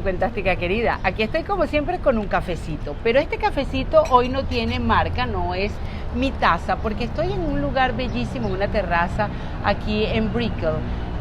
cincuentástica querida. Aquí estoy como siempre con un cafecito, pero este cafecito hoy no tiene marca, no es mi taza, porque estoy en un lugar bellísimo, en una terraza aquí en Brickell,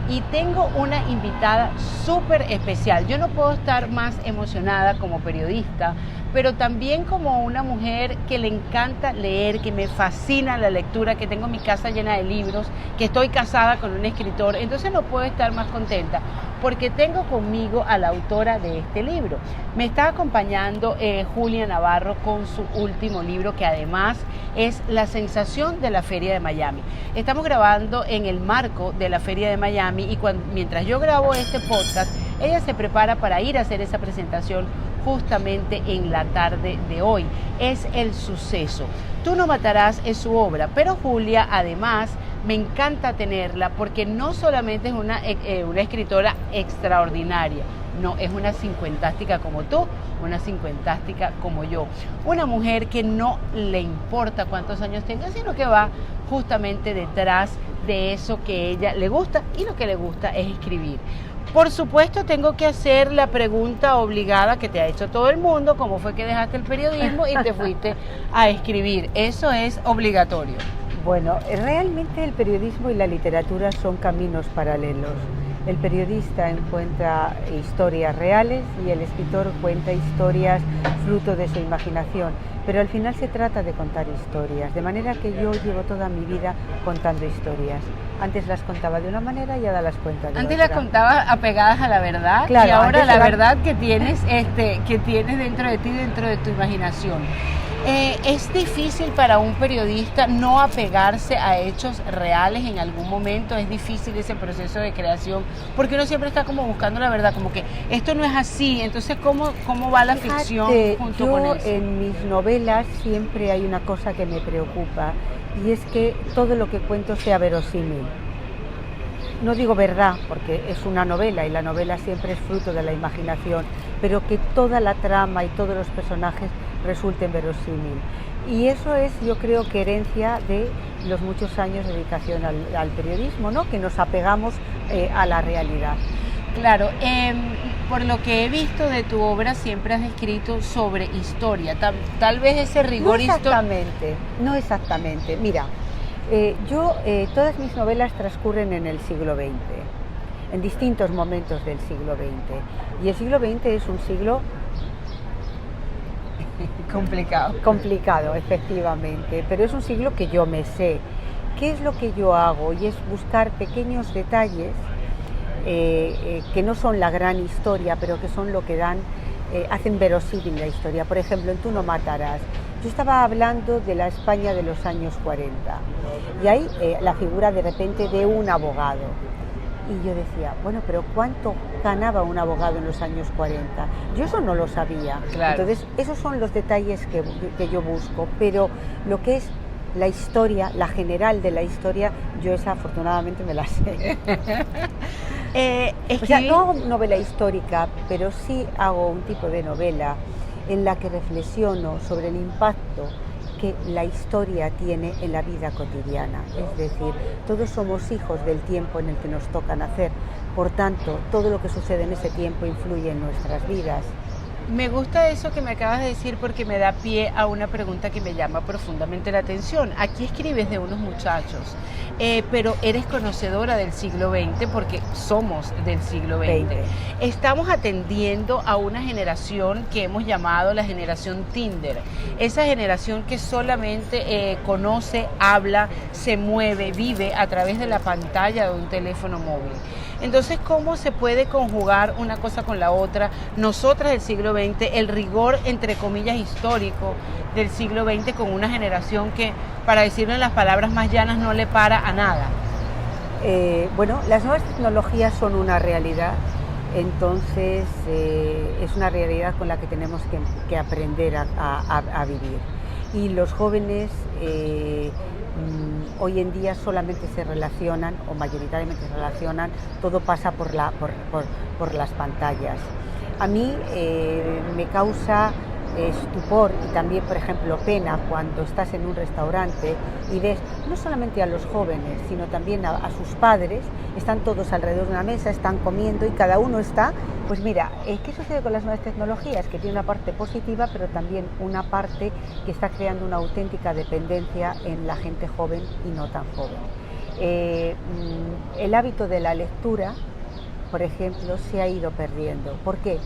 y tengo una invitada súper especial. Yo no puedo estar más emocionada como periodista, pero también como una mujer que le encanta leer, que me fascina la lectura, que tengo mi casa llena de libros, que estoy casada con un escritor, entonces no puedo estar más contenta, porque tengo conmigo a la autora de este libro. Me está acompañando Julia Navarro con su último libro, que además es la sensación de la Feria de Miami. Estamos grabando en el marco de la Feria de Miami y mientras yo grabo este podcast, ella se prepara para ir a hacer esa presentación justamente en la tarde de hoy. Es El Suceso. Tú no matarás es su obra, pero Julia además me encanta tenerla porque no solamente es una escritora extraordinaria, no, es una cincuentástica como tú, una cincuentástica como yo. Una mujer que no le importa cuántos años tenga, sino que va justamente detrás de eso que ella le gusta, y lo que le gusta es escribir. Por supuesto, tengo que hacer la pregunta obligada que te ha hecho todo el mundo: ¿cómo fue que dejaste el periodismo y te fuiste a escribir? Eso es obligatorio. Bueno, realmente el periodismo y la literatura son caminos paralelos. El periodista encuentra historias reales y el escritor cuenta historias fruto de su imaginación, pero al final se trata de contar historias, de manera que yo llevo toda mi vida contando historias. Antes las contaba de una manera y ahora las cuento de otra. Antes las contaba apegadas a la verdad, claro, y ahora la verdad que tienes dentro de ti, dentro de tu imaginación. ¿Es difícil para un periodista no apegarse a hechos reales en algún momento? ¿Es difícil ese proceso de creación? Porque uno siempre está como buscando la verdad, como que esto no es así, entonces ¿cómo va la ficción junto con eso? En mis novelas siempre hay una cosa que me preocupa, y es que todo lo que cuento sea verosímil. No digo verdad, porque es una novela y la novela siempre es fruto de la imaginación, pero que toda la trama y todos los personajes resulten verosímil. Y eso es, yo creo, que herencia de los muchos años de dedicación al periodismo, ¿no? Que nos apegamos a la realidad. Claro, por lo que he visto de tu obra, siempre has escrito sobre historia, tal vez ese rigor histórico. No exactamente. Mira, todas mis novelas transcurren en el siglo XX, en distintos momentos del siglo XX. Y el siglo XX es un siglo complicado, efectivamente, pero es un siglo que yo me sé. ¿Qué es lo que yo hago? Y es buscar pequeños detalles que no son la gran historia, pero que son lo que hacen verosímil la historia. Por ejemplo, en Tú no matarás, yo estaba hablando de la España de los años 40 y hay la figura de repente de un abogado. Y yo decía, bueno, pero ¿cuánto ganaba un abogado en los años 40? Yo eso no lo sabía. Claro. Entonces, esos son los detalles que yo busco, pero lo que es la historia, la general de la historia, yo esa afortunadamente me la sé. O sea, no hago novela histórica, pero sí hago un tipo de novela en la que reflexiono sobre el impacto que la historia tiene en la vida cotidiana. Es decir, todos somos hijos del tiempo en el que nos toca nacer, por tanto, todo lo que sucede en ese tiempo influye en nuestras vidas. Me gusta eso que me acabas de decir, porque me da pie a una pregunta que me llama profundamente la atención. Aquí escribes de unos muchachos, pero eres conocedora del siglo XX porque somos del siglo XX. Estamos atendiendo a una generación que hemos llamado la generación Tinder. Esa generación que solamente conoce, habla, se mueve, vive a través de la pantalla de un teléfono móvil. Entonces, ¿cómo se puede conjugar una cosa con la otra? Nosotras del siglo XX, el rigor, entre comillas, histórico del siglo XX, con una generación que, para decirlo en las palabras más llanas, no le para a nada. Bueno, las nuevas tecnologías son una realidad, entonces es una realidad con la que tenemos que aprender a vivir. Y los jóvenes hoy en día solamente se relacionan, o mayoritariamente se relacionan, todo pasa por las pantallas. A mí me causa estupor y también, por ejemplo, pena cuando estás en un restaurante y ves no solamente a los jóvenes, sino también a sus padres, están todos alrededor de una mesa, están comiendo y cada uno está, pues mira, ¿qué sucede con las nuevas tecnologías? Que tiene una parte positiva, pero también una parte que está creando una auténtica dependencia en la gente joven y no tan joven. El hábito de la lectura, por ejemplo, se ha ido perdiendo. ¿Por qué?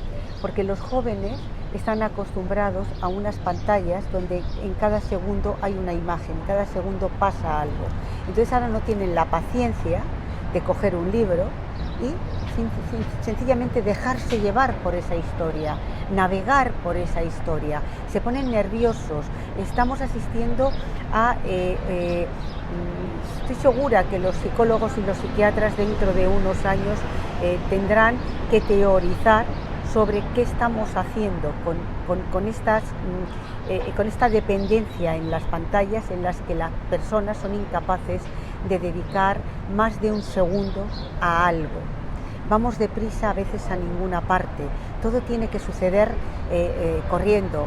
Porque los jóvenes están acostumbrados a unas pantallas donde en cada segundo hay una imagen, en cada segundo pasa algo. Entonces ahora no tienen la paciencia de coger un libro y sencillamente dejarse llevar por esa historia, navegar por esa historia. Se ponen nerviosos. Estamos asistiendo a... estoy segura que los psicólogos y los psiquiatras dentro de unos años tendrán que teorizar sobre qué estamos haciendo con esta dependencia en las pantallas en las que las personas son incapaces de dedicar más de un segundo a algo. Vamos deprisa a veces a ninguna parte, todo tiene que suceder corriendo.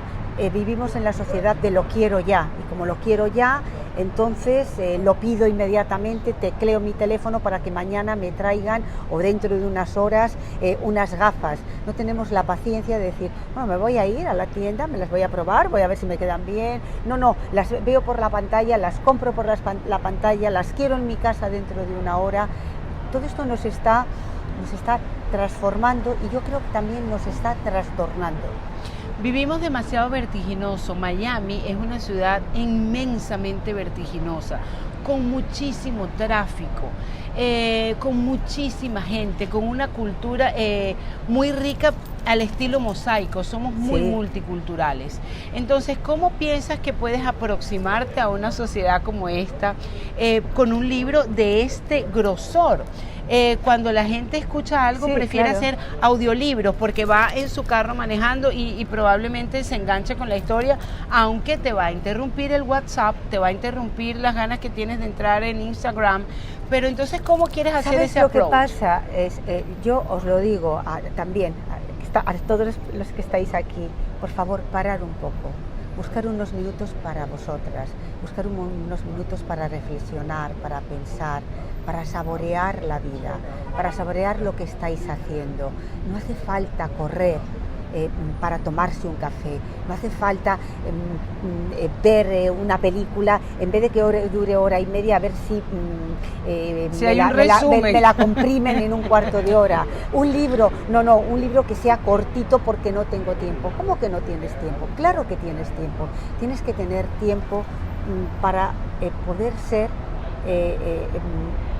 Vivimos en la sociedad de lo quiero ya, y como lo quiero ya, entonces lo pido inmediatamente, tecleo mi teléfono para que mañana me traigan o dentro de unas horas unas gafas. No tenemos la paciencia de decir, bueno, me voy a ir a la tienda, me las voy a probar, voy a ver si me quedan bien. No, las veo por la pantalla, las compro por la pantalla, las quiero en mi casa dentro de una hora. Todo esto nos está transformando y yo creo que también nos está trastornando. Vivimos demasiado vertiginoso. Miami es una ciudad inmensamente vertiginosa, con muchísimo tráfico, con muchísima gente, con una cultura muy rica al estilo mosaico. Somos muy multiculturales. Entonces, ¿cómo piensas que puedes aproximarte a una sociedad como esta con un libro de este grosor? Cuando la gente escucha algo, prefiere hacer audiolibros porque va en su carro manejando y probablemente se engancha con la historia, aunque te va a interrumpir el WhatsApp, te va a interrumpir las ganas que tienes de entrar en Instagram. Pero entonces, ¿cómo quieres hacer ese approach? Lo que pasa es, yo os lo digo también a todos los que estáis aquí, por favor, parar un poco. Buscar unos minutos para vosotras, buscar unos minutos para reflexionar, para pensar, para saborear la vida, para saborear lo que estáis haciendo. No hace falta correr para tomarse un café, no hace falta ver una película, en vez de que dure hora y media, a ver si, me la comprimen en un cuarto de hora. Un libro, un libro que sea cortito porque no tengo tiempo. ¿Cómo que no tienes tiempo? Claro que tienes tiempo. Tienes que tener tiempo para poder ser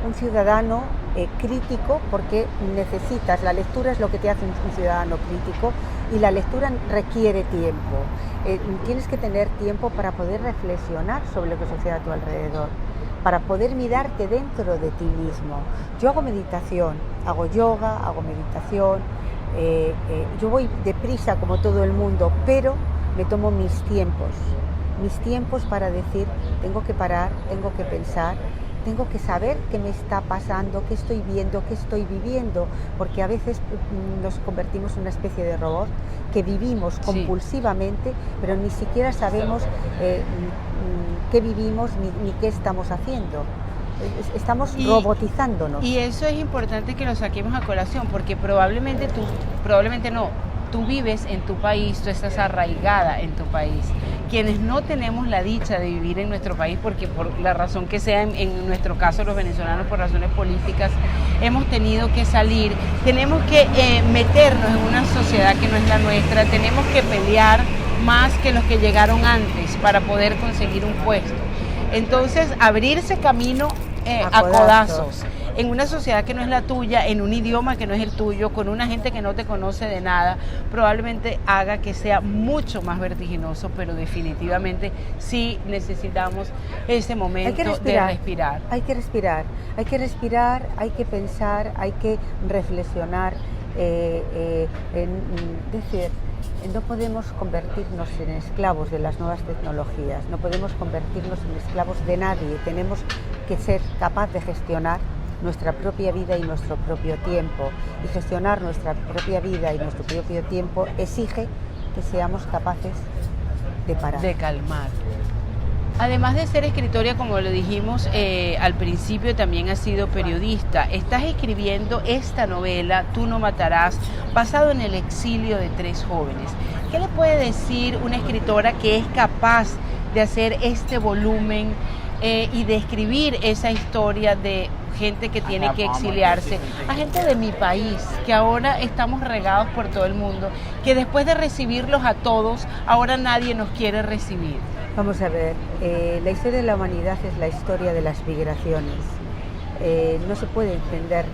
un ciudadano crítico, porque necesitas, la lectura es lo que te hace un ciudadano crítico y la lectura requiere tiempo. Tienes que tener tiempo para poder reflexionar sobre lo que sucede a tu alrededor, para poder mirarte dentro de ti mismo. Yo hago meditación, hago yoga, hago meditación, yo voy deprisa como todo el mundo, pero me tomo mis tiempos para decir, tengo que parar, tengo que pensar, tengo que saber qué me está pasando, qué estoy viendo, qué estoy viviendo, porque a veces nos convertimos en una especie de robot que vivimos compulsivamente, pero ni siquiera sabemos qué vivimos ni qué estamos haciendo. Estamos robotizándonos. Y eso es importante que lo saquemos a colación, porque tú vives en tu país, tú estás arraigada en tu país. Quienes no tenemos la dicha de vivir en nuestro país, porque por la razón que sea, en nuestro caso los venezolanos por razones políticas, hemos tenido que salir, tenemos que meternos en una sociedad que no es la nuestra, tenemos que pelear más que los que llegaron antes para poder conseguir un puesto. Entonces, abrirse camino a codazos en una sociedad que no es la tuya, en un idioma que no es el tuyo, con una gente que no te conoce de nada, probablemente haga que sea mucho más vertiginoso, pero definitivamente sí necesitamos ese momento de respirar. Hay que respirar, hay que pensar, hay que reflexionar, decir, no podemos convertirnos en esclavos de las nuevas tecnologías, no podemos convertirnos en esclavos de nadie, tenemos que ser capaz de gestionar nuestra propia vida y nuestro propio tiempo, y gestionar nuestra propia vida y nuestro propio tiempo exige que seamos capaces de parar. De calmar. Además de ser escritora, como lo dijimos al principio, también has sido periodista. Estás escribiendo esta novela, Tú no matarás, basado en el exilio de 3 jóvenes. ¿Qué le puede decir una escritora que es capaz de hacer este volumen y de escribir esa historia de gente que tiene que exiliarse, a gente de mi país, que ahora estamos regados por todo el mundo, que después de recibirlos a todos, ahora nadie nos quiere recibir? Vamos a ver, la historia de la humanidad es la historia de las migraciones. No se puede entender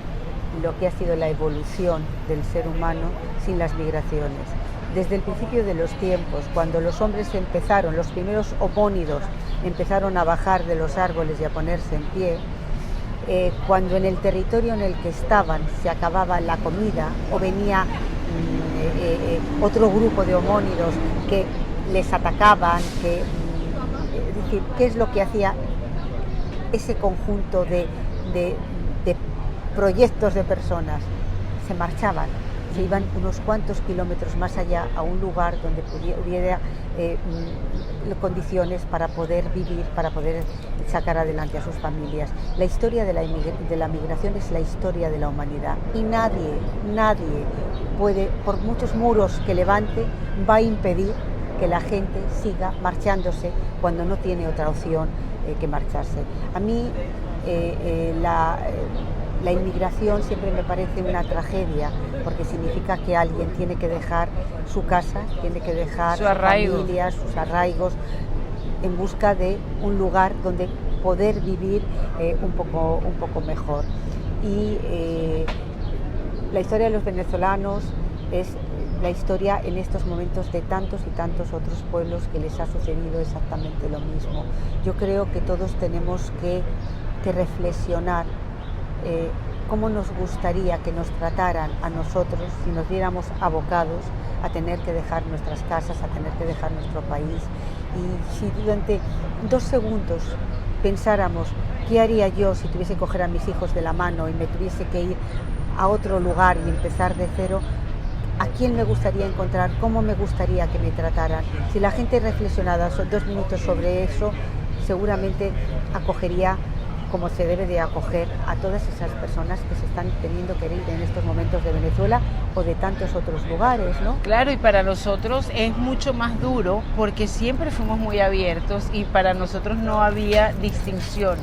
lo que ha sido la evolución del ser humano sin las migraciones. Desde el principio de los tiempos, cuando los hombres empezaron, los primeros homónidos empezaron a bajar de los árboles y a ponerse en pie, cuando en el territorio en el que estaban se acababa la comida o venía otro grupo de homónidos que les atacaban, es decir, ¿qué es lo que hacía ese conjunto de proyectos de personas? Se marchaban, se iban unos cuantos kilómetros más allá a un lugar donde hubiera condiciones para poder vivir, para poder sacar adelante a sus familias. La historia de la migración es la historia de la humanidad y nadie puede, por muchos muros que levante, va a impedir que la gente siga marchándose cuando no tiene otra opción que marcharse. A mí la inmigración siempre me parece una tragedia, porque significa que alguien tiene que dejar su casa, tiene que dejar su familia, sus arraigos, en busca de un lugar donde poder vivir un poco mejor. Y la historia de los venezolanos es la historia en estos momentos de tantos y tantos otros pueblos que les ha sucedido exactamente lo mismo. Yo creo que todos tenemos que reflexionar cómo nos gustaría que nos trataran a nosotros si nos viéramos abocados a tener que dejar nuestras casas, a tener que dejar nuestro país. Y si durante 2 segundos pensáramos qué haría yo si tuviese que coger a mis hijos de la mano y me tuviese que ir a otro lugar y empezar de cero, ¿a quién me gustaría encontrar? ¿Cómo me gustaría que me trataran? Si la gente reflexionara 2 minutos sobre eso, seguramente acogería como se debe de acoger a todas esas personas que se están teniendo que ir en estos momentos de Venezuela o de tantos otros lugares, ¿no? Claro, y para nosotros es mucho más duro porque siempre fuimos muy abiertos y para nosotros no había distinción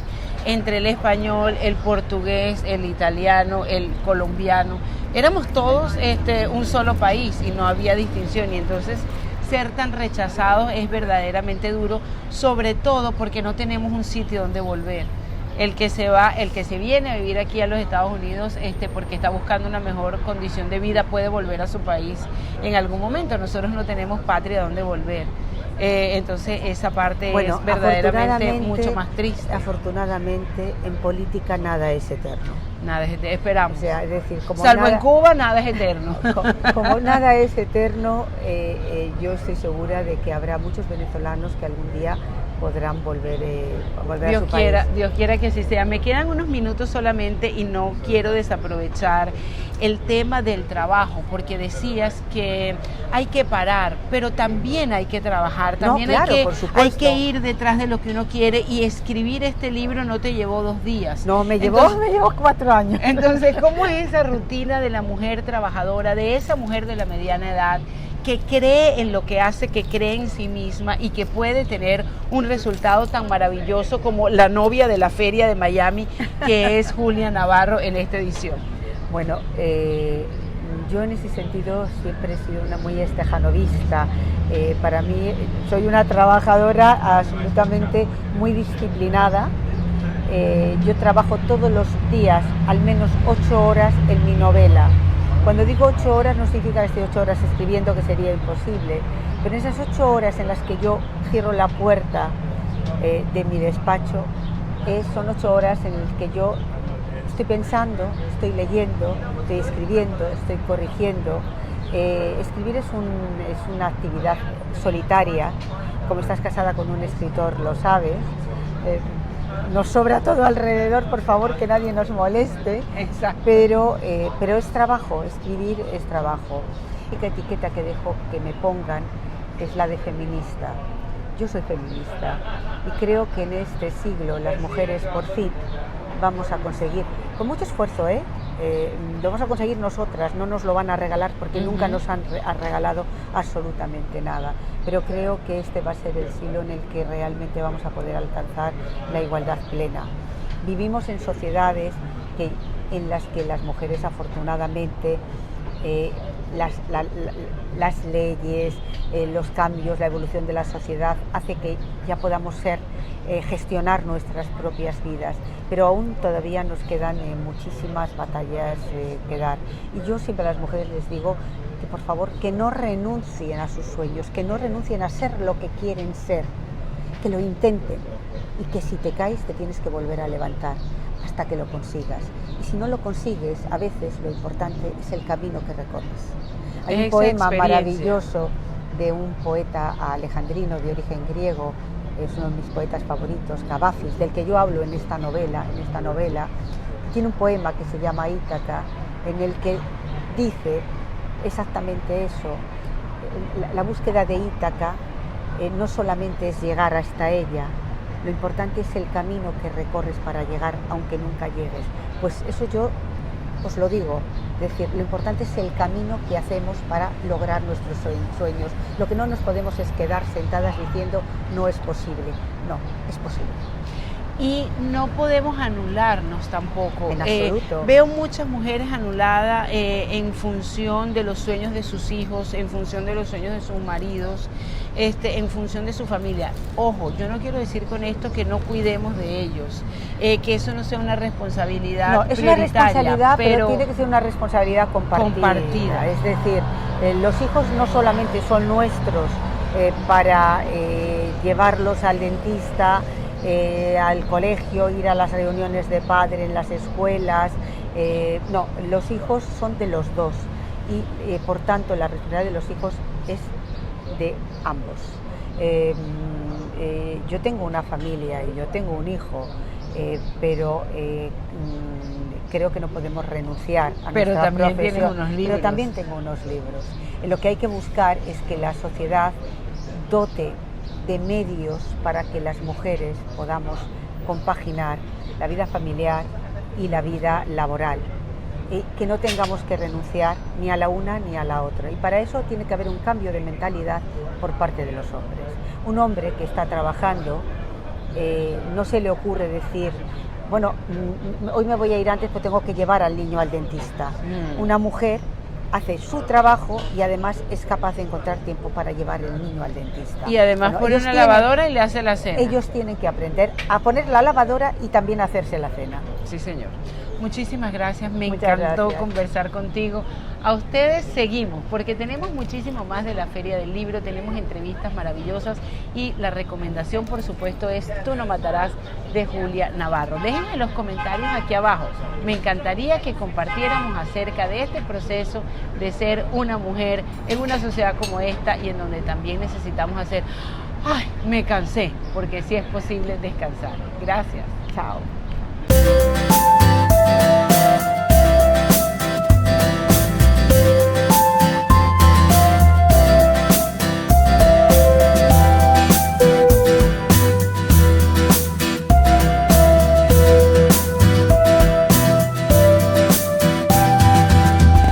entre el español, el portugués, el italiano, el colombiano. Éramos todos un solo país y no había distinción, y entonces ser tan rechazados es verdaderamente duro, sobre todo porque no tenemos un sitio donde volver. El que se va, el que se viene a vivir aquí a los Estados Unidos porque está buscando una mejor condición de vida, puede volver a su país en algún momento. Nosotros no tenemos patria donde volver. Entonces esa parte es verdaderamente mucho más triste. Afortunadamente en política nada es eterno. Nada es eterno, esperamos. O sea, es decir, salvo en Cuba, nada es eterno. Como nada es eterno, yo estoy segura de que habrá muchos venezolanos que algún día podrán volver a su país. Dios quiera que así sea. Me quedan unos minutos solamente y no quiero desaprovechar el tema del trabajo, porque decías que hay que parar, pero también hay que trabajar, también hay que ir detrás de lo que uno quiere, y escribir este libro no te llevó 2 días. No, me llevó 4 años. Entonces, ¿cómo es esa rutina de la mujer trabajadora, de esa mujer de la mediana edad, que cree en lo que hace, que cree en sí misma y que puede tener un resultado tan maravilloso como la novia de la feria de Miami, que es Julia Navarro en esta edición? Bueno, yo en ese sentido siempre he sido una muy estejanovista. Para mí soy una trabajadora absolutamente muy disciplinada. Yo trabajo todos los días al menos 8 horas en mi novela. Cuando digo 8 horas no significa que esté 8 horas escribiendo, que sería imposible, pero esas 8 horas en las que yo cierro la puerta de mi despacho, son 8 horas en las que yo estoy pensando, estoy leyendo, estoy escribiendo, estoy corrigiendo. Escribir es una actividad solitaria. Como estás casada con un escritor, lo sabes. Nos sobra todo alrededor, por favor, que nadie nos moleste. Exacto. Pero es trabajo, escribir es trabajo. única etiqueta que dejo que me pongan es la de feminista. Yo soy feminista y creo que en este siglo las mujeres por fin vamos a conseguir, con mucho esfuerzo, lo vamos a conseguir nosotras, no nos lo van a regalar porque nunca nos han regalado absolutamente nada, pero creo que este va a ser el siglo en el que realmente vamos a poder alcanzar la igualdad plena. Vivimos en sociedades en las que las mujeres afortunadamente las leyes, los cambios, la evolución de la sociedad hace que ya podamos gestionar nuestras propias vidas, pero aún todavía nos quedan muchísimas batallas que dar. Y yo siempre a las mujeres les digo que por favor que no renuncien a sus sueños, que no renuncien a ser lo que quieren ser, que lo intenten y que si te caes te tienes que volver a levantar hasta que lo consigas. Y si no lo consigues, a veces lo importante es el camino que recorres. Hay un poema maravilloso de un poeta alejandrino de origen griego, es uno de mis poetas favoritos, Cavafis, del que yo hablo en esta novela. Tiene un poema que se llama Ítaca, en el que dice exactamente eso. La búsqueda de Ítaca no solamente es llegar hasta ella, lo importante es el camino que recorres para llegar, aunque nunca llegues. Pues eso yo os lo digo, es decir, lo importante es el camino que hacemos para lograr nuestros sueños. Lo que no nos podemos es quedar sentadas diciendo no es posible. No, es posible. Y no podemos anularnos tampoco. En absoluto. Veo muchas mujeres anuladas en función de los sueños de sus hijos, en función de los sueños de sus maridos, en función de su familia. Ojo, yo no quiero decir con esto que no cuidemos de ellos, que eso no sea una responsabilidad no, es una responsabilidad, pero tiene que ser una responsabilidad compartida. Es decir, los hijos no solamente son nuestros para llevarlos al dentista, al colegio, ir a las reuniones de padre en las escuelas, no, los hijos son de los dos y por tanto la responsabilidad de los hijos es de ambos. Yo tengo una familia y yo tengo un hijo, pero creo que no podemos renunciar a nuestra profesión. Pero también tengo unos libros. Lo que hay que buscar es que la sociedad dote de medios para que las mujeres podamos compaginar la vida familiar y la vida laboral, y que no tengamos que renunciar ni a la una ni a la otra. Y para eso tiene que haber un cambio de mentalidad por parte de los hombres. Un hombre que está trabajando no se le ocurre decir, bueno, hoy me voy a ir antes porque tengo que llevar al niño al dentista. Una mujer hace su trabajo y además es capaz de encontrar tiempo para llevar el niño al dentista. Y además pone una lavadora y le hace la cena. Ellos tienen que aprender a poner la lavadora y también a hacerse la cena. Sí, señor. Muchísimas gracias, me encantó conversar contigo. A ustedes seguimos, porque tenemos muchísimo más de la Feria del Libro, tenemos entrevistas maravillosas y la recomendación, por supuesto, es Tú no matarás, de Julia Navarro. Déjenme en los comentarios aquí abajo. Me encantaría que compartiéramos acerca de este proceso de ser una mujer en una sociedad como esta y en donde también necesitamos hacer, me cansé, porque sí es posible descansar. Gracias. Chao.